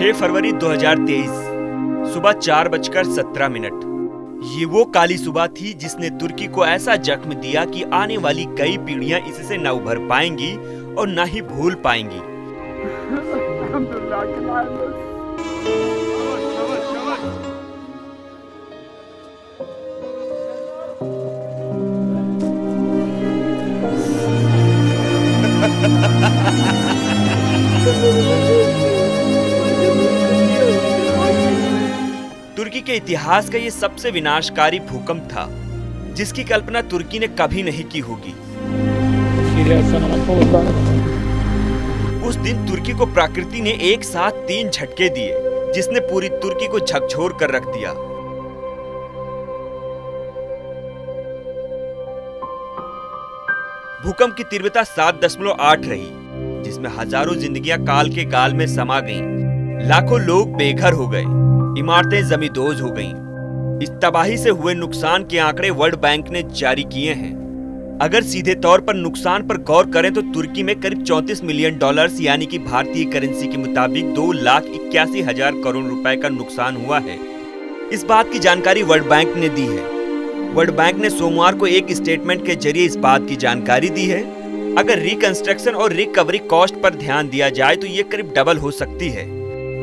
6 फरवरी 2023 सुबह 4:17। ये वो काली सुबह थी जिसने तुर्की को ऐसा जख्म दिया कि आने वाली कई पीढ़ियां इससे न उभर पाएंगी और न ही भूल पाएंगी। तुर्की के इतिहास का ये सबसे विनाशकारी भूकंप था जिसकी कल्पना तुर्की ने कभी नहीं की होगी। उस दिन तुर्की को प्रकृति ने एक साथ 3 झटके दिए जिसने पूरी तुर्की को झकझोर कर रख दिया। भूकंप की तीव्रता 7.8 रही जिसमें हजारों जिंदगियां काल के गाल में समा गईं। लाखों लोग बेघर हो गए, इमारतें जमींदोज हो गईं। इस तबाही से हुए नुकसान के आंकड़े वर्ल्ड बैंक ने जारी किए हैं। अगर सीधे तौर पर नुकसान पर गौर करें तो तुर्की में करीब $34 मिलियन यानी कि भारतीय करेंसी के मुताबिक 2,81,000 करोड़ रुपए का नुकसान हुआ है। इस बात की जानकारी वर्ल्ड बैंक ने दी है। वर्ल्ड बैंक ने सोमवार को एक स्टेटमेंट के जरिए इस बात की जानकारी दी है। अगर रिकंस्ट्रक्शन और रिकवरी कॉस्ट पर ध्यान दिया जाए तो ये करीब डबल हो सकती है।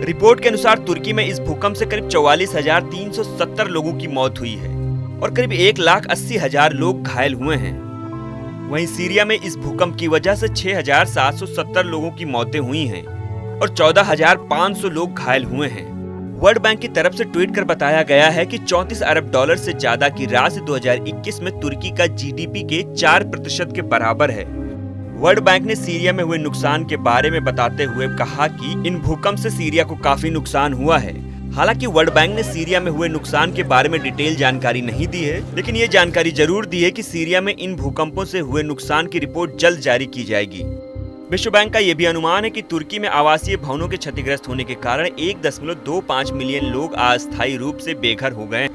रिपोर्ट के अनुसार तुर्की में इस भूकंप से करीब 44,370 लोगों की मौत हुई है और करीब 1,80,000 लोग घायल हुए हैं। वहीं सीरिया में इस भूकंप की वजह से 6,770 लोगों की मौतें हुई हैं और 14,500 लोग घायल हुए हैं। वर्ल्ड बैंक की तरफ से ट्वीट कर बताया गया है कि $34 अरब से ज्यादा की राशि 2021 में तुर्की का जीडीपी के 4% के बराबर है। वर्ल्ड बैंक ने सीरिया में हुए नुकसान के बारे में बताते हुए कहा कि इन भूकंप से सीरिया को काफी नुकसान हुआ है। हालांकि वर्ल्ड बैंक ने सीरिया में हुए नुकसान के बारे में डिटेल जानकारी नहीं दी है, लेकिन ये जानकारी जरूर दी है कि सीरिया में इन भूकंपों से हुए नुकसान की रिपोर्ट जल्द जारी की जाएगी। विश्व बैंक का यह भी अनुमान है कि तुर्की में आवासीय भवनों के क्षतिग्रस्त होने के कारण 1.25 मिलियन लोग अस्थायी रूप से बेघर हो गए।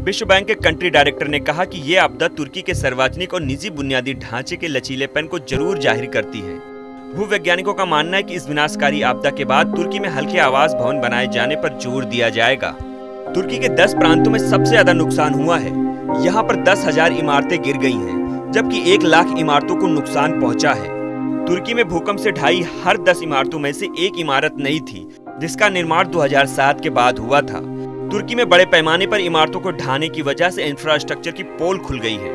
विश्व बैंक के कंट्री डायरेक्टर ने कहा कि ये आपदा तुर्की के सार्वजनिक और निजी बुनियादी ढांचे के लचीलेपन को जरूर जाहिर करती है। भूवैज्ञानिकों का मानना है कि इस विनाशकारी आपदा के बाद तुर्की में हल्के आवास भवन बनाए जाने पर जोर दिया जाएगा। तुर्की के 10 प्रांतों में सबसे ज्यादा नुकसान हुआ है। यहाँ पर 10,000 इमारतें गिर गई हैं, जबकि 1 लाख इमारतों को नुकसान पहुँचा है। तुर्की में भूकंप से ढही हर 10 इमारतों में से 1 इमारत नई थी, जिसका निर्माण 2007 के बाद हुआ था। तुर्की में बड़े पैमाने पर इमारतों को ढाने की वजह से इंफ्रास्ट्रक्चर की पोल खुल गई है।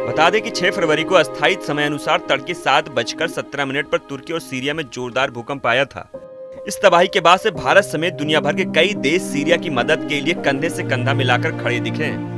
बता दें कि 6 फरवरी को अस्थायी समय अनुसार तड़के 7:17 पर तुर्की और सीरिया में जोरदार भूकंप आया था। इस तबाही के बाद से भारत समेत दुनिया भर के कई देश सीरिया की मदद के लिए कंधे से कंधा मिलाकर खड़े दिखे हैं।